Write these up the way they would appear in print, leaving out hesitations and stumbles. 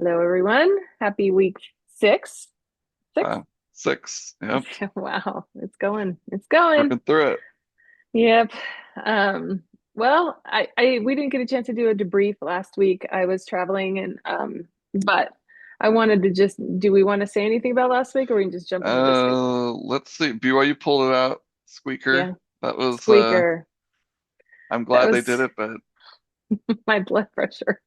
Hello, everyone. Happy week six. Six? Uh, Six. Yep. Wow, it's going. It's going. Working through it. Yep. Um, well, we didn't get a chance to do a debrief last week. I was traveling but I wanted to just do we want to say anything about last week or we can just jump into this week? Let's see. BYU pulled it out. Squeaker. Yeah. That was Squeaker. I'm That glad they did was it, but my blood pressure.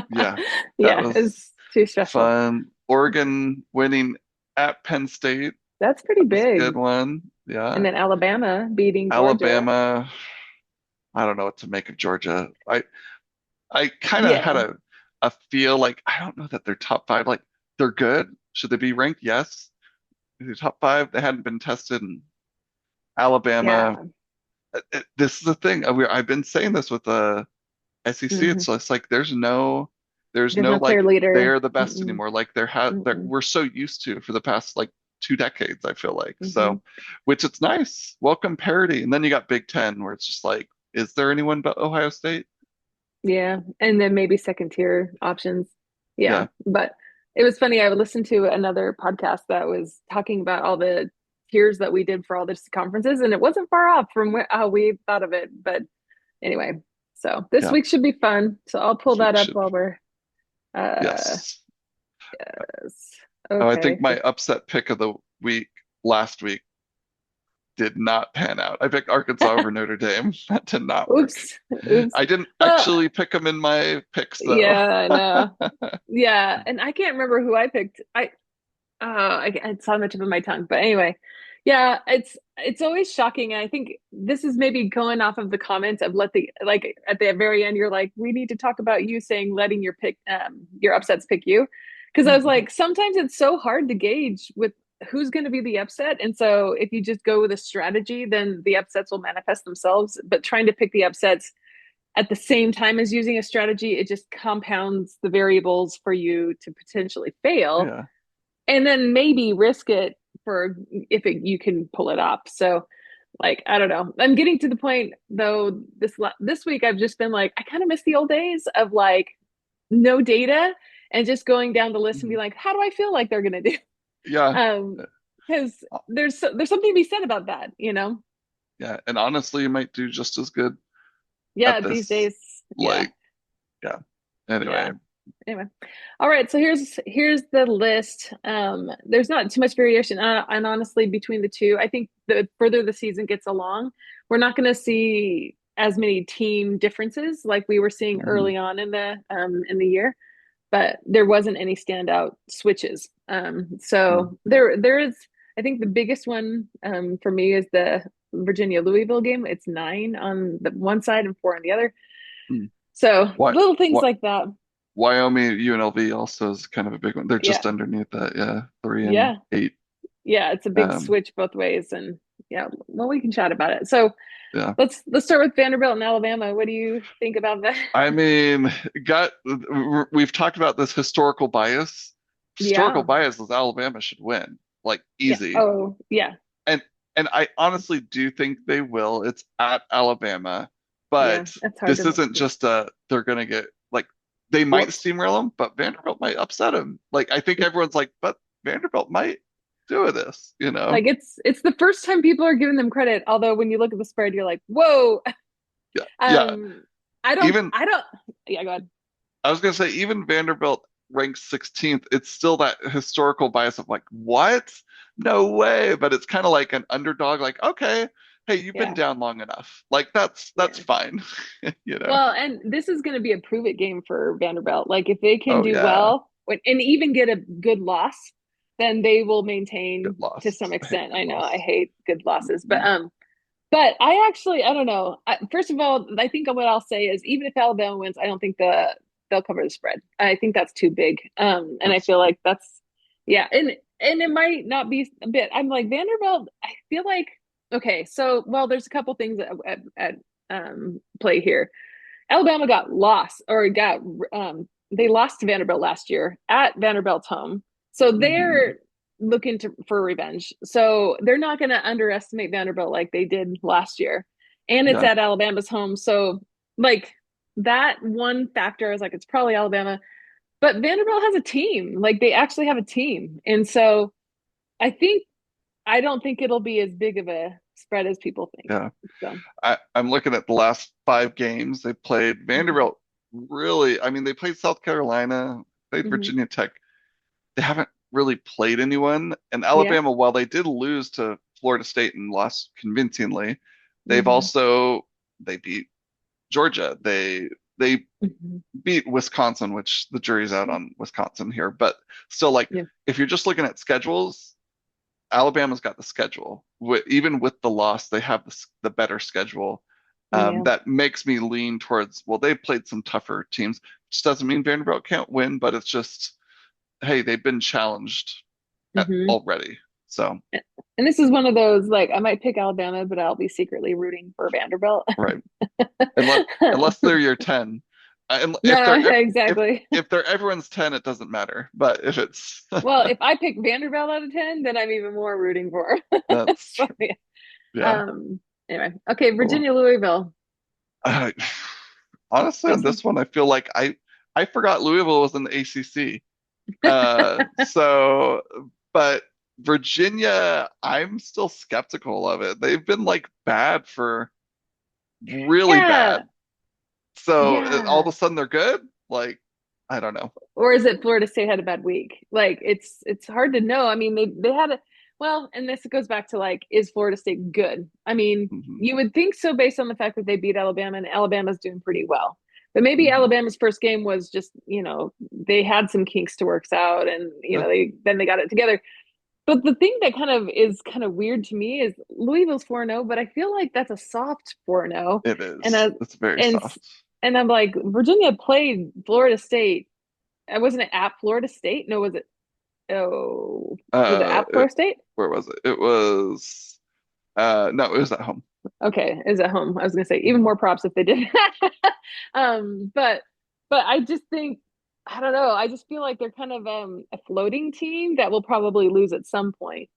yeah, that Yeah, was it's too stressful. fun. Oregon winning at Penn State. That's pretty That was a good big. one. And Yeah. then Alabama beating Georgia. Alabama. I don't know what to make of Georgia. I kind of had Yeah. a feel like I don't know that they're top five. Like they're good. Should they be ranked? Yes. They're top five. They hadn't been tested. And Alabama. Yeah. This is the thing. I've been saying this with the SEC. Hmm. It's like there's There's no no clear like leader. they're the best Mm-mm, anymore. Like mm-mm, we're so used to for the past like 2 decades, I feel like. hmm. So, which it's nice. Welcome parity. And then you got Big Ten where it's just like, is there anyone but Ohio State? Yeah. And then maybe second tier options. Yeah. Yeah. But it was funny. I would listen to another podcast that was talking about all the tiers that we did for all these conferences, and it wasn't far off from how we thought of it. But anyway, so this Yeah. week should be fun. So I'll pull This that week up should while we're, uh, yes. Oh, I think okay. my upset pick of the week last week did not pan out. I picked Arkansas over Notre Dame. That did not work. Oops. Oops. I didn't Well, actually pick them in my picks though. yeah, I know. Yeah, and I can't remember who I picked. It's on the tip of my tongue. But anyway, yeah, it's always shocking. And I think this is maybe going off of the comments of let the like at the very end, you're like, we need to talk about you saying letting your upsets pick you. Because I was like, sometimes it's so hard to gauge with who's going to be the upset. And so if you just go with a strategy, then the upsets will manifest themselves. But trying to pick the upsets at the same time as using a strategy, it just compounds the variables for you to potentially fail Yeah. and then maybe risk it for if you can pull it up. So like I don't know. I'm getting to the point though this week I've just been like I kind of miss the old days of like no data and just going down the list and be Mhm. like how do I feel like they're going to do? Yeah. Um because Uh, there's something to be said about that, you know. Yeah. And honestly, you might do just as good Yeah, at these this. days. Yeah. Like, yeah. Anyway. Yeah. Anyway, all right, so here's the list. There's not too much variation, and honestly between the two I think the further the season gets along we're not going to see as many team differences like we were seeing Mhm. early on in the year, but there wasn't any standout switches. Mhm. So there is I think the biggest one for me is the Virginia Louisville game. It's 9 on the one side and 4 on the other, Mhm. so What little things what like that. Wyoming UNLV also is kind of a big one. They're Yeah. just underneath that. Yeah. 3 and Yeah. 8. Yeah, it's a big Um, switch both ways, and yeah, well, we can chat about it. So yeah. let's start with Vanderbilt and Alabama. What do you think about that? I mean, we've talked about this historical bias. Historical Yeah, bias is Alabama should win, like yeah. easy. Oh, yeah, And and I honestly do think they will. It's at Alabama, yeah. but That's hard this to isn't just a they're gonna get like they might whooped. steamroll them, but Vanderbilt might upset them. Like I think everyone's like, but Vanderbilt might do this, you know? Like it's the first time people are giving them credit. Although when you look at the spread, you're like, whoa. Yeah, yeah. Um, I don't, Even I don't. Yeah, go ahead. I was gonna say even Vanderbilt ranks 16th, it's still that historical bias of like, what? No way. But it's kind of like an underdog, like, okay, hey, you've been Yeah, down long enough. Like that's yeah. fine, you know? Well, and this is going to be a prove it game for Vanderbilt. Like if they can Oh do yeah. well and even get a good loss, then they will Good maintain to loss. some I hate extent. good I know I loss. hate good losses, Mhm. but I actually I don't know. First of all, I think what I'll say is even if Alabama wins, I don't think they'll cover the spread. I think that's too big. And I That's feel like that's yeah, and it might not be a bit. I'm like Vanderbilt. I feel like okay. So well, there's a couple things at play here. Alabama got lost or got they lost to Vanderbilt last year at Vanderbilt's home. So mhm. they're looking for revenge. So they're not going to underestimate Vanderbilt like they did last year. And it's Yeah. at Alabama's home. So like that one factor is like it's probably Alabama, but Vanderbilt has a team. Like they actually have a team. And so I think I don't think it'll be as big of a spread as people think. Yeah. So, I'm looking at the last 5 games they played. mhm. Vanderbilt really, I mean, they played South Carolina, played Mhm. Virginia Tech. They haven't really played anyone. And Yeah. Alabama, while they did lose to Florida State and lost convincingly, they've Mhm. also they beat Georgia. They Mhm. beat Wisconsin, which the jury's out on Wisconsin here. But still, like Yeah. if you're just looking at schedules, Alabama's got the schedule. Even with the loss, they have the better schedule. Yeah. That makes me lean towards, well, they've played some tougher teams, which doesn't mean Vanderbilt can't win, but it's just, hey, they've been challenged Mhm. already. So, And this is one of those like I might pick Alabama, but I'll be secretly rooting for Vanderbilt. right. Unless they're your 10. And No, exactly. if they're everyone's 10, it doesn't matter. But if it's Well, if I pick Vanderbilt out of 10, then I'm even more rooting for. that's So, true. yeah. Yeah. Um, anyway, okay, Cool. Virginia, Louisville. Uh, honestly, on This is this one, I feel like I forgot Louisville was in the ACC. So, but Virginia, I'm still skeptical of it. They've been like bad for really bad. yeah, So all of yeah. a sudden they're good? Like, I don't know. Or is it Florida State had a bad week? Like it's hard to know. I mean, they had a well, and this goes back to like, is Florida State good? I mean, Hmm. you would think so based on the fact that they beat Alabama and Alabama's doing pretty well. But maybe Hmm. Alabama's first game was just, they had some kinks to work out and It, they got it together. But the thing that kind of weird to me is Louisville's 4-0, but I feel like that's a soft 4-0. it And is. I It's very and soft. and I'm like, Virginia played Florida State. I wasn't it at Florida State? No, was it Uh, at it, Florida State? where was it? It was no, it was at home. Okay, is at home. I was gonna say even Mhm. more props if they did. But I just think I don't know. I just feel like they're kind of a floating team that will probably lose at some point.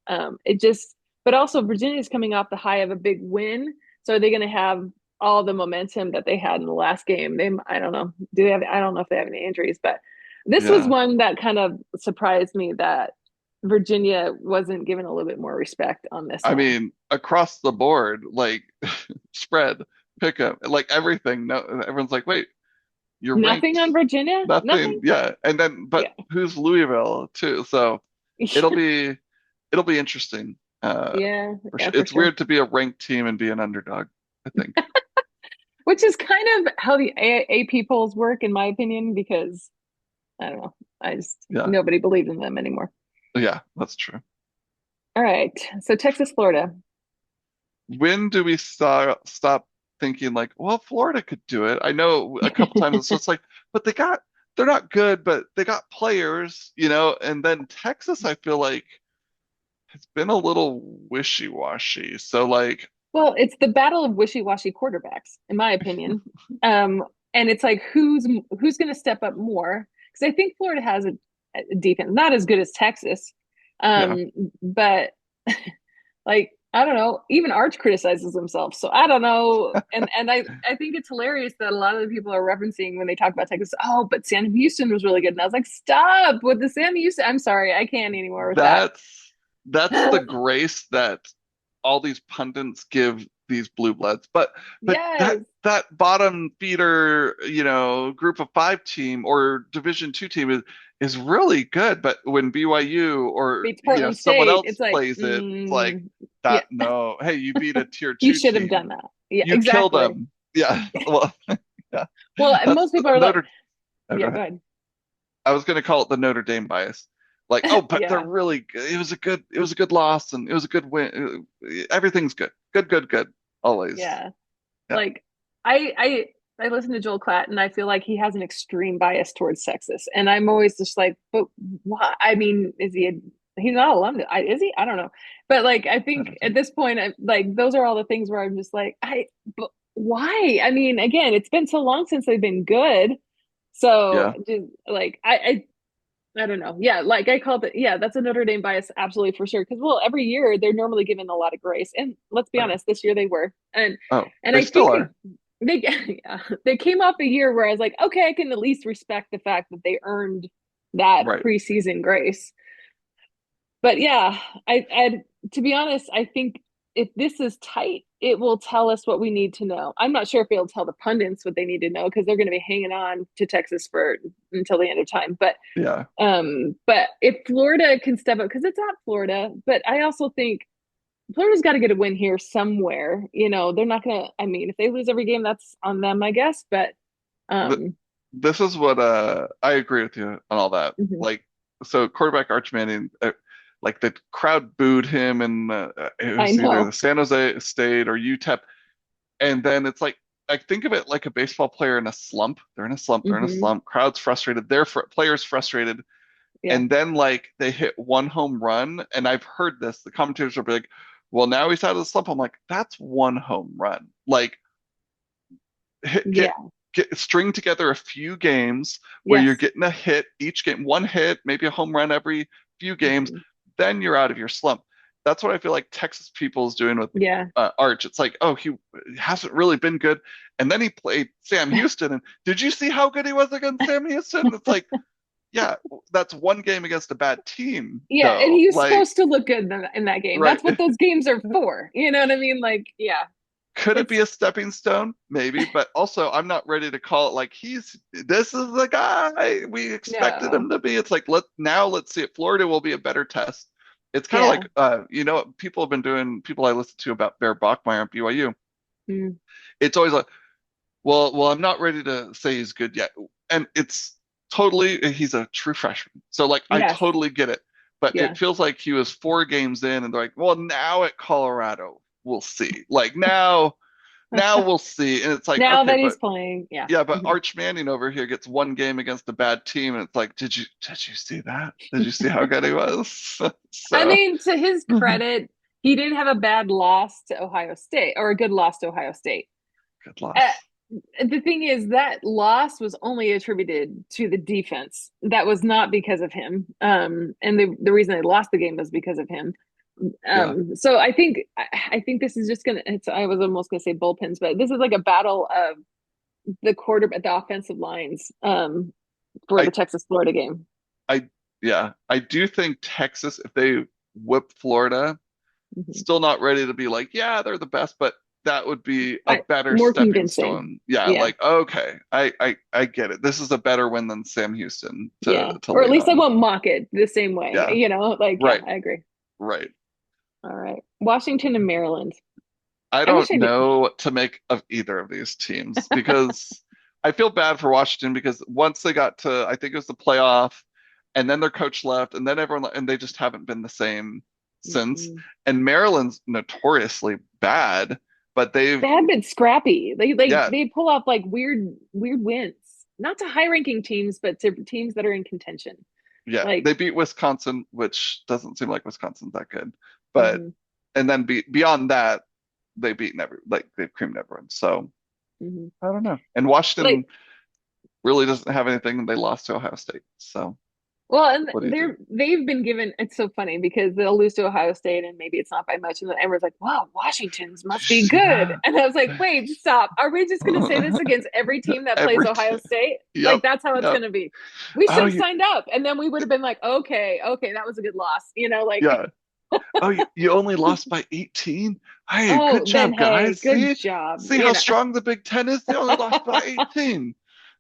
It just, but also Virginia's coming off the high of a big win, so are they going to have all the momentum that they had in the last game? I don't know. Do they have? I don't know if they have any injuries, but this was Yeah. one that kind of surprised me that Virginia wasn't given a little bit more respect on this I one. mean, across the board, like spread, pick up, like everything. No, everyone's like, wait, you're Nothing ranked on Virginia? nothing. Nothing? Yeah. And then, but Yeah. who's Louisville too? So it'll be it'll be interesting. Yeah, For yeah, sure. for It's sure. weird to be a ranked team and be an underdog, I think. Which is kind of how the AP polls work, in my opinion, because I don't know. I just Yeah. nobody believes in them anymore. Yeah, that's true. All right. So Texas, Florida. When do we stop thinking like, well, Florida could do it? I know a couple times it's just like, but they're not good, but they got players, and then Texas, I feel like it's been a little wishy-washy. So like, Well, it's the battle of wishy-washy quarterbacks, in my opinion. Um, and it's like who's going to step up more? Because I think Florida has a defense, not as good as Texas, yeah, but like I don't know. Even Arch criticizes himself, so I don't know. And I think it's hilarious that a lot of the people are referencing when they talk about Texas. Oh, but Sam Houston was really good, and I was like, stop with the Sam Houston. I'm sorry, I can't anymore with that. that's the grace that all these pundits give these blue bloods. But that Yes, that bottom feeder, group of 5 team or Division 2 team is really good. But when BYU or beats Portland someone State. else It's like, plays it, it's like yeah, that. No, hey, you beat a tier you two should have team. done that. Yeah, You killed exactly. them. Yeah. Well, yeah. Well, and That's most people are like, Notre. Oh, go yeah, go ahead. ahead. I was going to call it the Notre Dame bias. Like, oh, but they're Yeah, really good. It was a good loss and it was a good win. Everything's good. Good, good, good. Always. yeah. Yeah. Like I listen to Joel Klatt and I feel like he has an extreme bias towards Texas. And I'm always just like, but why? I mean, he's not alum, is he? I don't know. But like I I think don't at think. this point like those are all the things where I'm just like, but why? I mean, again, it's been so long since they've been good. So Yeah. just like I don't know. Yeah, like I called it. Yeah, that's a Notre Dame bias, absolutely for sure. Because well, every year they're normally given a lot of grace, and let's be Oh, yeah. honest, this year they were, and Oh, and they I still think are. they yeah, they came off a year where I was like, okay, I can at least respect the fact that they earned that Right. preseason grace. But yeah, I to be honest, I think if this is tight, it will tell us what we need to know. I'm not sure if it'll tell the pundits what they need to know because they're going to be hanging on to Texas for until the end of time. Yeah. But if Florida can step up because it's at Florida, but I also think Florida's got to get a win here somewhere. You know, they're not gonna. I mean, if they lose every game, that's on them, I guess. But Th um, this is what I agree with you on all that. mhm. Like, so quarterback Arch Manning, like the crowd booed him, and it I was either know. the San Jose State or UTEP, and then it's like I think of it like a baseball player in a slump. They're in a slump. They're in a Hmm. slump. Crowd's frustrated. Their players frustrated, Yeah, and then like they hit one home run, and I've heard this. The commentators will be like, "Well, now he's out of the slump." I'm like, "That's one home run. Like, hit, yeah, get string together a few games where you're yes, getting a hit each game, one hit, maybe a home run every few games, hmm, then you're out of your slump." That's what I feel like Texas people is doing with yeah, Arch. It's like, oh, he hasn't really been good, and then he played Sam Houston, and did you see how good he was against Sam Houston? It's like, yeah, that's one game against a bad team, yeah. And though. he was Like, supposed to look good in that game. right. That's what those games are for. You know what I mean? Like, yeah, Could it it's be a stepping stone? Maybe, but also I'm not ready to call it like this is the guy we expected no, him to be. It's like let's see it. Florida will be a better test. It's kind of yeah, like people have been doing people I listen to about Bear Bachmeyer at BYU. mm, It's always like, well, I'm not ready to say he's good yet. And it's totally he's a true freshman. So like I yes, totally get it. But yeah. it feels like he was 4 games in and they're like, well, now at Colorado, we'll see. Like now we'll see. And it's like, Now okay, that but he's playing, yeah. yeah, but Mhm. Arch Manning over here gets one game against a bad team, and it's like, did you see that? Did you see how good he was? I So mean, to his good credit, he did have a bad loss to Ohio State or a good loss to Ohio State. Uh, loss. the thing is that loss was only attributed to the defense. That was not because of him. And the reason they lost the game was because of him. Yeah. So I think this is just gonna. It's, I was almost gonna say bullpens, but this is like a battle of the quarterback, the offensive lines, for I the Texas Florida game. I yeah, I do think Texas, if they whip Florida, Mhm. still not ready to be like, yeah, they're the best, but that would be a better More stepping convincing. stone. Yeah, Yeah, like okay, I get it. This is a better win than Sam Houston yeah. to Or at lean least I on. won't mock it the same way. Yeah, You know, like yeah, right, I agree. right. All right, Washington and Maryland. I I wish don't I knew. know what to make of either of these teams because I feel bad for Washington because once they got to, I think it was the playoff, and then their coach left, and then and they just haven't been the same since. Mhm. And Maryland's notoriously bad, but They have been scrappy. yeah, They pull off like weird wins, not to high ranking teams, but to teams that are in contention. yeah, Like, they beat Wisconsin, which doesn't seem like Wisconsin's that good, but mhm, and then beyond that, they've beaten like they've creamed everyone. So mhm. I don't know. And Like Washington really doesn't have anything. They lost to Ohio State. So well, and what do you do? they've been given. It's so funny because they'll lose to Ohio State, and maybe it's not by much, and then everyone's like, "Wow, Washington's Did must you be see good." that? And I was like, "Wait, stop! Are we just going to say this against every team that plays Every Ohio team. State? Yep. Like that's how it's Yep. going to be? We should Oh, have signed up, and then we would have been like, okay, okay, that was a good loss. You know, like, yeah. Oh, you only lost by 18? Hey, good oh, then job, hey, guys. good See? job. See You how know, strong the Big Ten is? They only lost by 18.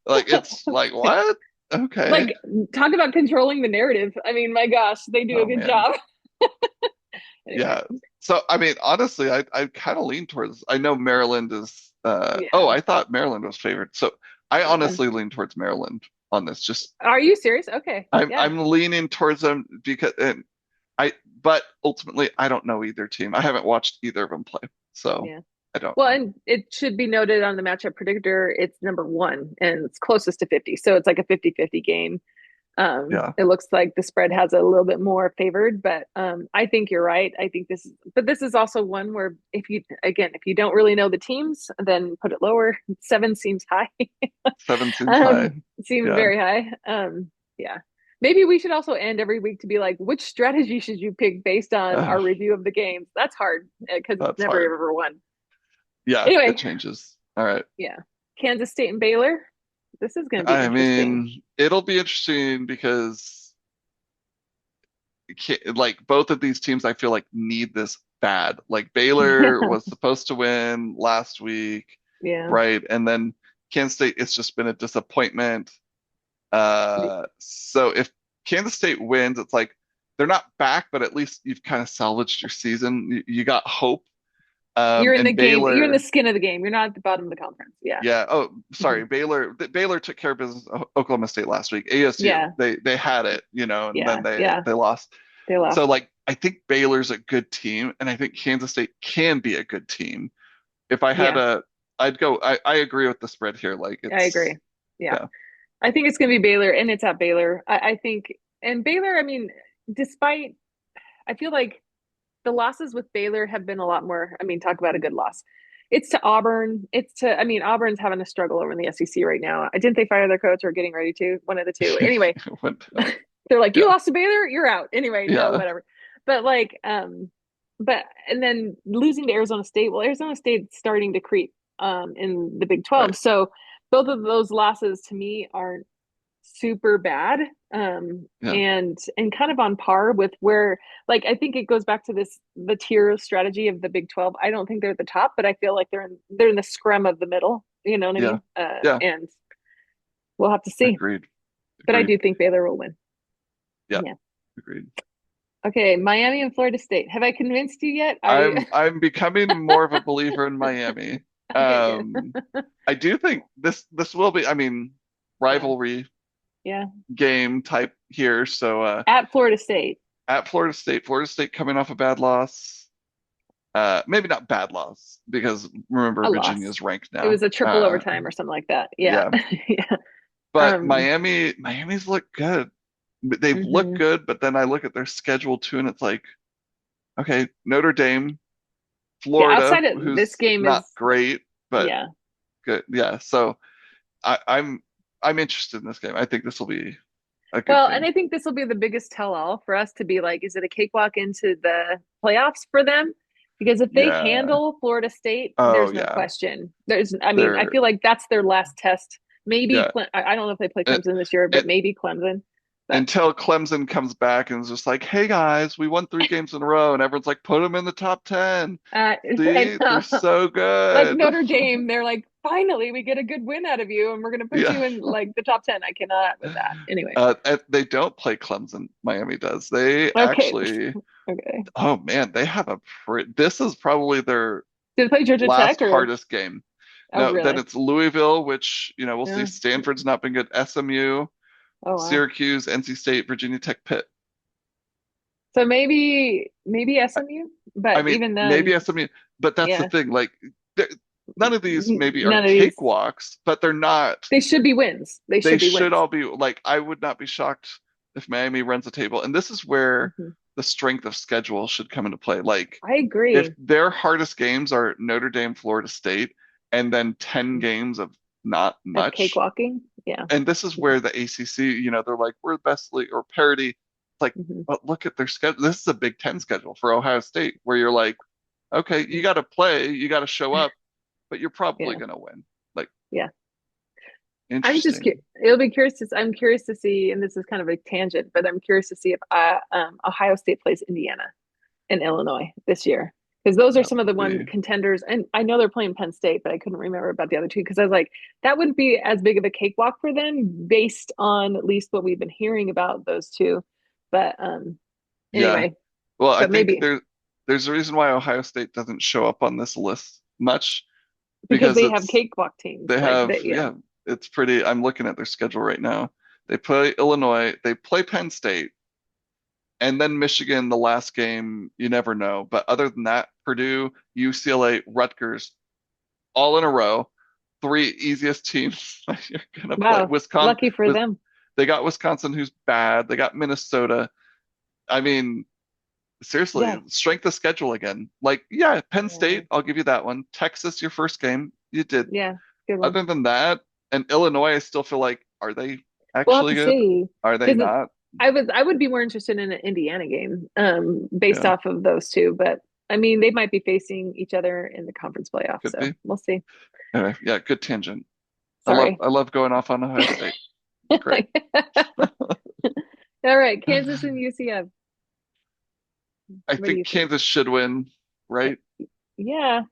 Like, it's like, what? Okay. like talk about controlling the narrative. I mean, my gosh, they do a Oh, good man. job. Anyway, Yeah. So, I mean, honestly, I kind of lean towards, I know Maryland is, oh, yeah. I thought Maryland was favored. So I honestly lean towards Maryland on this. Just, Are you serious? Okay, yeah. I'm leaning towards them because, and I, but ultimately, I don't know either team. I haven't watched either of them play, so Yeah. I don't Well, know. and it should be noted on the matchup predictor, it's number one and it's closest to 50. So it's like a 50-50 game. Yeah, It looks like the spread has a little bit more favored, but I think you're right. I think but this is also one where if you don't really know the teams, then put it lower. Seven seems high. 7 seems um, high. seems Yeah. very high. Yeah. Maybe we should also end every week to be like, which strategy should you pick based on our Ugh, review of the games? That's hard because it's that's never hard. ever one. Yeah, it Anyway, changes. All right. Yeah. Kansas State and Baylor. This is going to be I interesting. mean, it'll be interesting because like both of these teams I feel like need this bad. Like Baylor Yeah. was supposed to win last week, Yeah. right? And then Kansas State, it's just been a disappointment. So if Kansas State wins, it's like they're not back, but at least you've kind of salvaged your season. You got hope. You're in the And game. You're in the Baylor, skin of the game. You're not at the bottom of the conference. Yeah. yeah. Oh, Hmm. sorry. Baylor took care of business. Oklahoma State last week. ASU, Yeah. they had it, and then Yeah. they Yeah. they lost. They So lost. like I think Baylor's a good team, and I think Kansas State can be a good team. If I had Yeah. I'd go. I agree with the spread here. Like I agree. Yeah. yeah, I think it's going to be Baylor, and it's at Baylor. I think, and Baylor, I mean, despite, I feel like the losses with Baylor have been a lot more. I mean, talk about a good loss. It's to Auburn. I mean, Auburn's having a struggle over in the SEC right now. Didn't they fire their coach or getting ready to? One of the two. Anyway, When- they're like, you yeah, lost to Baylor, you're out. Anyway, no, yeah, whatever. But like, but and then losing to Arizona State. Well, Arizona State's starting to creep in the Big right, 12. So both of those losses to me aren't super bad. yeah, And kind of on par with where, like, I think it goes back to this the tier strategy of the Big 12. I don't think they're at the top, but I feel like they're in the scrum of the middle. You know what I yeah, mean? yeah. And we'll have to see. Agreed, But I agreed. do think Baylor will win. Yeah, Yeah. agreed. Okay, Miami and Florida State. Have I convinced you yet? I'm becoming more of a believer in Miami. Okay, good. I do think this will be. I mean, Yeah, rivalry yeah. game type here. So At Florida State. at Florida State coming off a bad loss. Maybe not bad loss because remember A loss. Virginia's ranked It now. was a triple overtime or something like that. Yeah. Yeah, Yeah. but Um, Miami's look good. They've looked mhm. good, but then I look at their schedule too, and it's like, okay, Notre Dame, Yeah, Florida, outside of this who's game not is, great, but yeah. good. Yeah, so I'm interested in this game. I think this will be a good Well, and game. I think this will be the biggest tell-all for us to be like, is it a cakewalk into the playoffs for them? Because if they Yeah. handle Florida State, Oh there's no yeah. question. I mean, I They're feel like that's their last test. Maybe yeah. I don't know if they play It, Clemson this year, but it, maybe Clemson. But until Clemson comes back and is just like, "Hey guys, we won 3 games in a row," and everyone's like, "Put them in the top 10." I See, they're know. so Like good. Notre Dame, they're like, finally, we get a good win out of you, and we're going to put Yeah. you in like the top 10. I cannot with that. Anyway. They don't play Clemson. Miami does. They Okay. actually. Okay. Oh man, they have this is probably their Did they play Georgia Tech last or? hardest game. Oh, No, then really? it's Louisville, which we'll see. Yeah. Stanford's not been good. SMU, Oh, wow. Syracuse, NC State, Virginia Tech, Pitt. So maybe SMU, I but mean, even maybe then, SMU, but that's the yeah, thing. Like, none of these maybe are none of these. cakewalks, but they're not. They should be wins. They They should be should wins. all be like. I would not be shocked if Miami runs the table, and this is where Hmm. the strength of schedule should come into play. Like, I if agree. their hardest games are Notre Dame, Florida State, and then 10 games of not Of much, cakewalking, yeah. and this is Yeah. where the ACC, they're like, we're the best league or parity. It's like, Hmm. but look at their schedule. This is a Big Ten schedule for Ohio State, where you're like, okay, you got to play, you got to show up, but you're probably Yeah. going to win. Like, Yeah. I'm just interesting. it'll be curious to I'm curious to see, and this is kind of a tangent, but I'm curious to see if Ohio State plays Indiana and Illinois this year. Because those are That some of the would one be, contenders. And I know they're playing Penn State, but I couldn't remember about the other two because I was like, that wouldn't be as big of a cakewalk for them based on at least what we've been hearing about those two. But yeah. anyway, Well, I but think maybe there's a reason why Ohio State doesn't show up on this list much because because they have cakewalk teams they like have, that. Yeah. yeah, it's pretty. I'm looking at their schedule right now. They play Illinois, they play Penn State, and then Michigan, the last game, you never know. But other than that, Purdue, UCLA, Rutgers, all in a row. Three easiest teams you're gonna play. Wow. Wisconsin, Lucky for with them. they got Wisconsin, who's bad. They got Minnesota. I mean, Yeah. seriously, strength of schedule again. Like, yeah, Penn Yeah. State, I'll give you that one. Texas, your first game, you did. Yeah. Good one. Other than that, and Illinois, I still feel like, are they We'll have actually to good? see. Are they Because not? I would be more interested in an Indiana game, based Yeah. off of those two. But I mean, they might be facing each other in the conference playoff, Could so be. we'll see. Anyway, yeah, good tangent. Sorry. I love going off on Ohio State. Great. All right, Kansas and UCF. I What do think you think? Kansas should win, right? Yeah,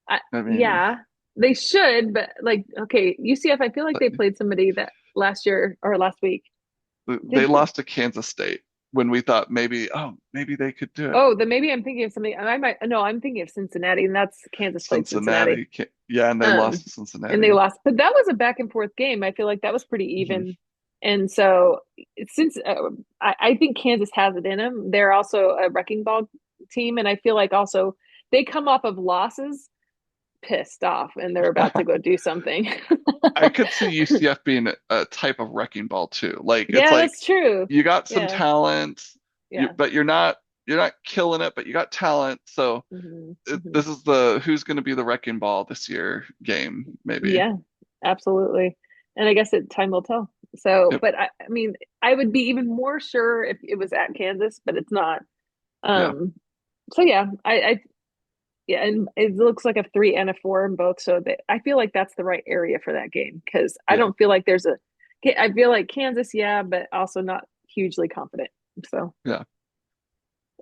I mean, yeah, they should, but like, okay, UCF. I feel like they played somebody that last year or last week. they Did lost to Kansas State when we thought maybe, oh, maybe they could do it. oh, then maybe I'm thinking of something. I might no, I'm thinking of Cincinnati, and that's Kansas played Cincinnati. Yeah, and they lost Um, to and they Cincinnati. lost, but that was a back and forth game. I feel like that was pretty Mhm. even. And so, since I think Kansas has it in them, they're also a wrecking ball team, and I feel like also they come off of losses pissed off, and they're about to go do something. I could see UCF being a type of wrecking ball too. Like it's Yeah, like that's true. you got some Yeah, talent, yeah. but you're not killing it, but you got talent. So Hmm, hmm. this is the who's going to be the wrecking ball this year game, maybe. Yeah, absolutely. And I guess time will tell. So, Yep. but I mean, I would be even more sure if it was at Kansas, but it's not. Yeah. Um, so yeah, yeah, and it looks like a three and a four in both. So I feel like that's the right area for that game because I Yeah. don't feel like I feel like Kansas, yeah, but also not hugely confident. So Yeah.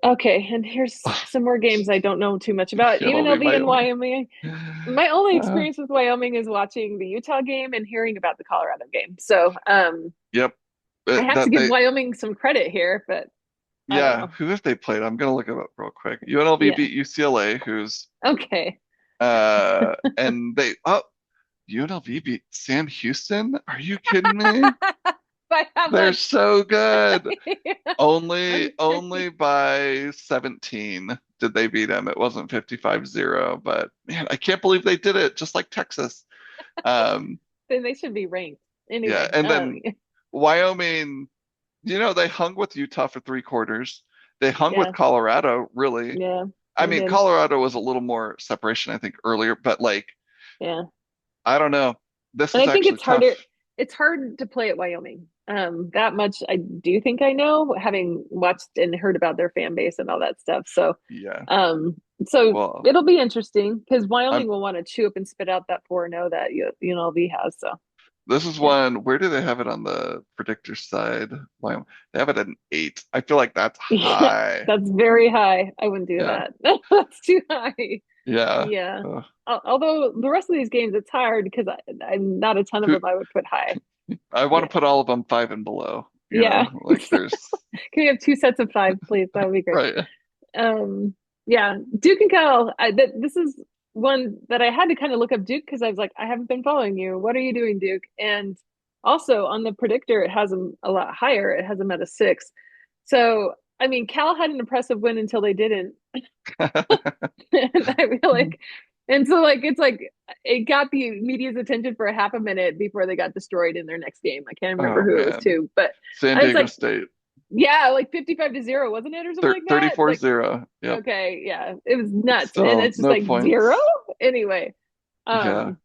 okay, and here's some more games I don't know too much about. UNLV UNLV and Wyoming. Wyoming. My only Uh, experience with Wyoming is watching the Utah game and hearing about the Colorado game. So yep. I have to That give they Wyoming some credit here, but I don't Yeah, know. who have they played? I'm gonna look it up real quick. UNLV Yeah. beat UCLA, who's Okay. and they oh UNLV beat Sam Houston? Are you kidding me? By how They're much? so good. I'm Only by 17 did they beat them. It wasn't 55-0, but man, I can't believe they did it just like Texas. Um then they should be ranked. yeah, Anyway, and then Wyoming, they hung with Utah for 3 quarters. They hung with yeah, Colorado, really. yeah, I they mean, did. Colorado was a little more separation, I think, earlier, but like, Yeah. I don't know. This And is I think actually it's tough. harder. It's hard to play at Wyoming. That much I do think I know, having watched and heard about their fan base and all that stuff. Yeah. Um, so Well, it'll be interesting because I'm Wyoming will want to chew up and spit out that 4-0 that UNLV has. So this is yeah, one, where do they have it on the predictor side? Wyoming. They have it at an 8. I feel like that's yeah, high. that's very high. I wouldn't do Yeah. that. That's too high. Yeah. Yeah. Uh, Although the rest of these games, it's hard because I'm not a ton of who them I would put high. I want to Yeah. put all of them 5 and below, Yeah. like there's Can we have two sets of five, please? That would be great. right. Um, yeah, Duke and Cal. This is one that I had to kind of look up Duke because I was like, I haven't been following you. What are you doing, Duke? And also on the predictor, it has them a lot higher. It has them at a 6. So I mean, Cal had an impressive win until they didn't, and I feel like, and so like it's like it got the media's attention for a half a minute before they got destroyed in their next game. I can't remember Oh who it was man. to, but San I was Diego like, State. yeah, like 55-0, wasn't it, or something like that? Like 34-0. Yep. okay, yeah, it was But nuts, and still it's just no like zero. points. Anyway, Yeah. um,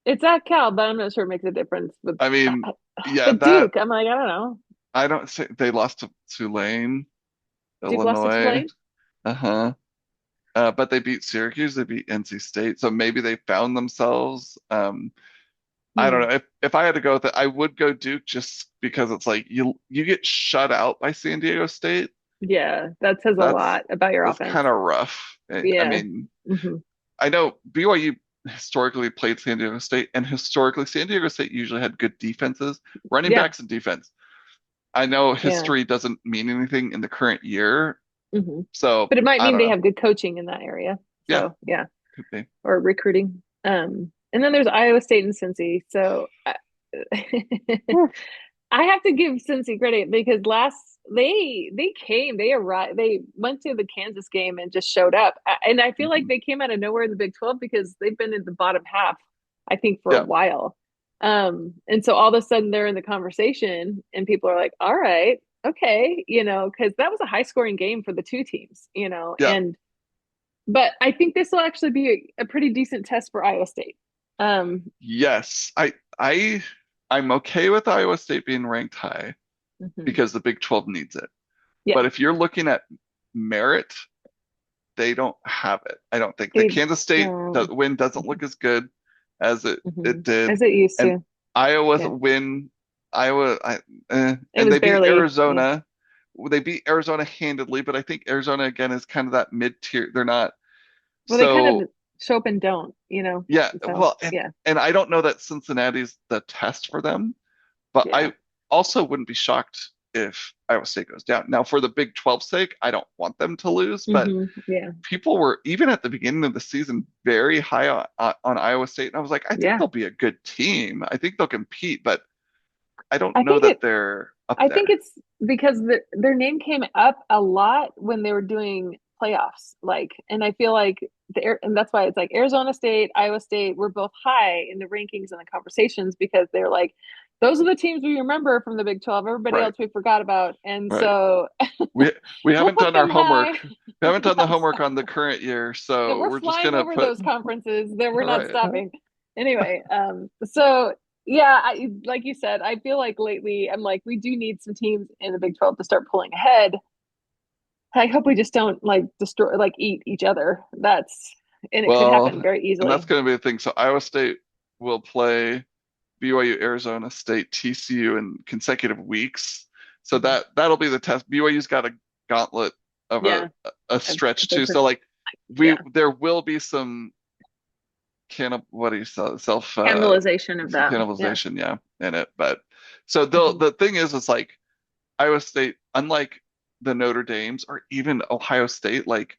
it's at Cal, but I'm not sure it makes a difference. I mean, yeah, But that Duke, I'm like, I don't know. I don't say they lost to Tulane, Duke lost to Illinois. Tulane. Uh-huh. But they beat Syracuse, they beat NC State. So maybe they found themselves. I don't Hmm. know. If I had to go with it, I would go Duke just because it's like you get shut out by San Diego State. Yeah, that says a That's lot about your that's offense. kind of rough. I Yeah. mean, Hmm. I know BYU historically played San Diego State, and historically San Diego State usually had good defenses, running Yeah. backs and defense. I know Yeah. history doesn't mean anything in the current year, Hmm. so But it might I mean don't they know. have good coaching in that area. Yeah, So yeah, could be. or recruiting. And then there's Iowa State and Cincy. So Whew. I have to give Cincy credit because they arrived, they went to the Kansas game and just showed up, and I feel like Mhm. they came out of nowhere in the Big 12 because they've been in the bottom half, I think, for a Yeah, while, and so all of a sudden they're in the conversation, and people are like, all right, okay, because that was a high scoring game for the two teams, yeah, and but I think this will actually be a pretty decent test for Iowa State. Um, yes. I'm okay with Iowa State being ranked high mhm. because the Big 12 needs it. Yeah, But if you're looking at merit, they don't have it. I don't think the They Kansas State don't. win doesn't look as good as it did, As it used and to. Iowa's Yeah. win, Iowa, It and was they beat barely, yeah. Arizona. They beat Arizona handedly, but I think Arizona again is kind of that mid tier. They're not Well, they kind so. of show up and don't, you know. Yeah, So well, yeah, and I don't know that Cincinnati's the test for them, but yeah. I also wouldn't be shocked if Iowa State goes down. Now, for the Big 12 sake, I don't want them to lose, but Yeah. people were even at the beginning of the season very high on Iowa State, and I was like, I think Yeah. they'll be a good team. I think they'll compete, but I don't I know think that it they're up I think there. it's because their name came up a lot when they were doing playoffs. Like, and I feel like and that's why it's like Arizona State, Iowa State were both high in the rankings and the conversations because they're like, those are the teams we remember from the Big 12. Everybody Right, else we forgot about. And right. so We we we'll haven't put done our them high. homework. We haven't done the Yes. homework on the current year, That so we're we're just flying gonna over put those conferences that we're not right, stopping. Anyway, so yeah, like you said, I feel like lately I'm like we do need some teams in the Big 12 to start pulling ahead. I hope we just don't like destroy like eat each other. That's and it could happen well, very and that's easily. going to be the thing. So Iowa State will play BYU, Arizona State, TCU in consecutive weeks. So Mhm. that'll be the test. BYU's got a gauntlet of Yeah, a stretch they're too. So like we yeah, there will be some what do you self cannibalization of that. Yes. cannibalization, yeah, in it. But so hmm the thing is like Iowa State, unlike the Notre Dames or even Ohio State, like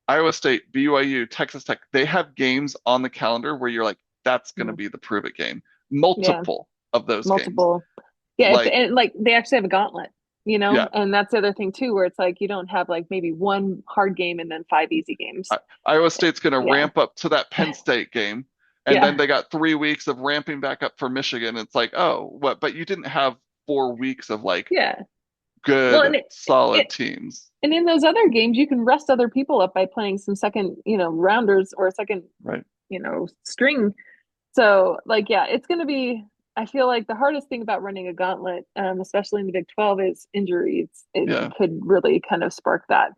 Iowa State, BYU, Texas Tech, they have games on the calendar where you're like, that's going to be the prove it game. Yeah, Multiple of those games. multiple. Yeah, it's Like, and like they actually have a gauntlet, you know, yeah, and that's the other thing too, where it's like you don't have like maybe one hard game and then five easy games. Iowa State's going to Yeah, ramp up to that Penn State game. And then yeah, they got 3 weeks of ramping back up for Michigan. It's like, oh, what? But you didn't have 4 weeks of like yeah. Well, good, and solid it teams. and in those other games, you can rest other people up by playing some second, rounders or second, Right. string. So, like, yeah, it's going to be. I feel like the hardest thing about running a gauntlet, especially in the Big 12, is injuries. It Yeah. could really kind of spark that.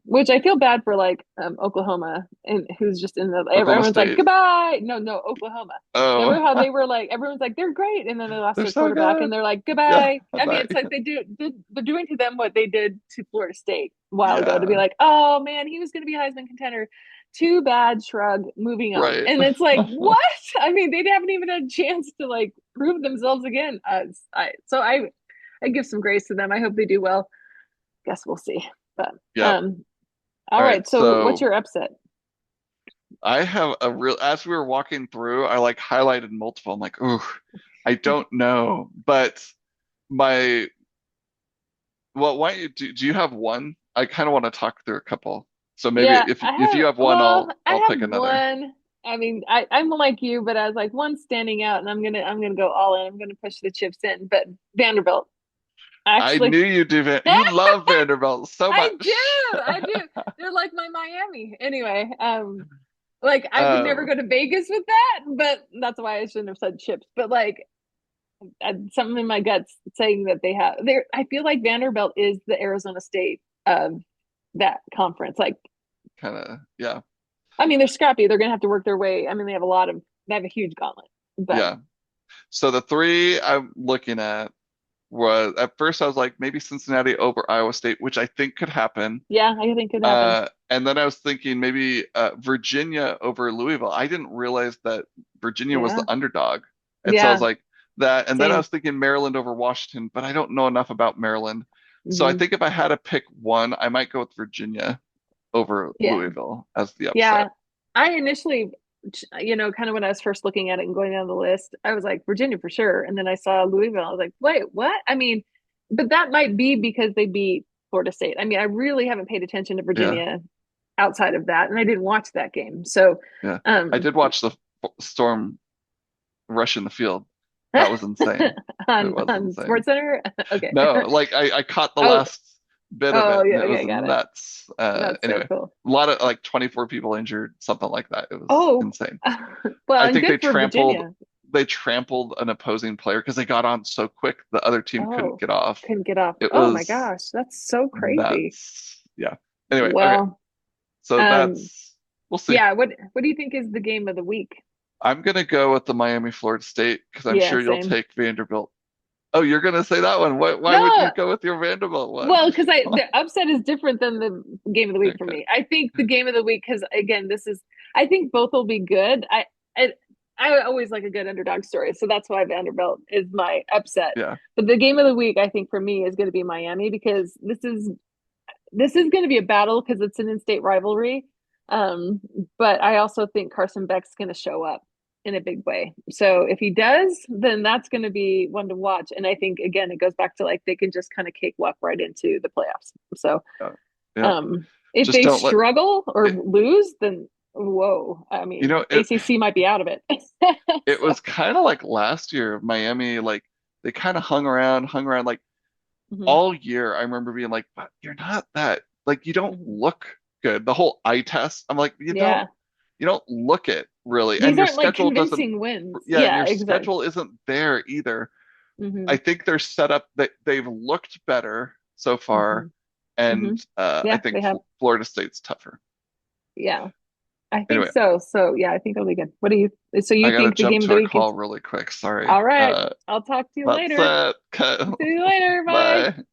Which I feel bad for, like Oklahoma, and who's just in the Oklahoma everyone's like State. goodbye. No, no, Oklahoma. Oh, Remember how they were like everyone's like they're great, and then they lost they're their so quarterback, good. and they're like Yeah. goodbye. I mean, Bye. it's like they're doing to them what they did to Florida State a while ago to be Yeah. like, oh man, he was going to be a Heisman contender. Too bad, shrug, moving on. Right. And it's like, what? I mean, they haven't even had a chance to like prove themselves again. I give some grace to them. I hope they do well. Guess we'll see. But Yep. um, all All right. right. So what's So your upset? I have a real, as we were walking through, I like highlighted multiple. I'm like, ooh, I don't know. But my, well, why don't do you have one? I kind of want to talk through a couple. So maybe Yeah, if you have one, I I'll have pick another. one. I mean, I'm like you, but I was like one standing out, and I'm gonna go all in. I'm gonna push the chips in. But Vanderbilt, I actually, knew you do. You love Vanderbilt so I do, much. I do. They're like my Miami. Anyway, like I would never Uh, go to Vegas with that, but that's why I shouldn't have said chips. But like something in my guts saying that they have there. I feel like Vanderbilt is the Arizona State of that conference. Like, kind of, yeah, I mean, they're scrappy. They're gonna have to work their way. I mean, they have a huge gauntlet. But yeah. So the three I'm looking at was at first I was like maybe Cincinnati over Iowa State, which I think could happen. yeah, I think it could happen. And then I was thinking maybe Virginia over Louisville. I didn't realize that Virginia was Yeah, the underdog. And so I was yeah, like that. And then I same. was thinking Maryland over Washington, but I don't know enough about Maryland. So I hmm think if I had to pick one, I might go with Virginia over Yeah, Louisville as the upset. yeah. I initially, kind of when I was first looking at it and going down the list, I was like Virginia for sure, and then I saw Louisville. I was like, wait, what? I mean, but that might be because they beat Florida State. I mean, I really haven't paid attention to Yeah, Virginia outside of that, and I didn't watch that game. So, yeah. I um, did watch the Storm rush in the field. That was insane. It was on insane. Sports Center, okay. No, like I caught the Oh, last bit of oh, it and yeah, it was okay, got it. nuts. That's so Anyway, cool. a lot of like 24 people injured, something like that. It was Oh, insane. well, I and think good for Virginia. they trampled an opposing player because they got on so quick the other team couldn't Oh, get off. couldn't get off. It Oh my was gosh, that's so crazy. nuts. Yeah. Anyway, okay. Well. So Um, that's we'll see. yeah, what do you think is the game of the week? I'm gonna go with the Miami Florida State because I'm Yeah, sure you'll same. take Vanderbilt. Oh, you're gonna say that one. Why wouldn't you No, go with your Vanderbilt one? well, because I the upset is different than the game of the week for Okay. me. I think the game of the week, because again, this is I think both will be good. I I always like a good underdog story, so that's why Vanderbilt is my upset. Yeah. But the game of the week, I think for me, is going to be Miami because this is going to be a battle because it's an in-state rivalry. Um, but I also think Carson Beck's going to show up in a big way. So if he does, then that's going to be one to watch. And I think again, it goes back to like they can just kind of cakewalk right into the playoffs. So Yeah. Yeah. if Just they don't let struggle or it, lose, then whoa, I you mean know, it ACC might be out of it. it So was kind of like last year, Miami, like they kind of hung around like mhm, all year. I remember being like, but you're not that, like you don't mhm. look good. The whole eye test, I'm like, Yeah, you don't look it really. And these your aren't like schedule doesn't, convincing wins. yeah, and Yeah, your exactly. schedule isn't there either. I Hmm. think they're set up that they've looked better so Hmm. far. hmm And I Yeah, think they have. Florida State's tougher. Yeah. I think Anyway, so. So yeah, I think it'll be good. What do you? So I you gotta think the jump game of to the a week is call really quick. Sorry. all right? I'll talk to you That's later. it. See you later. Bye. Bye.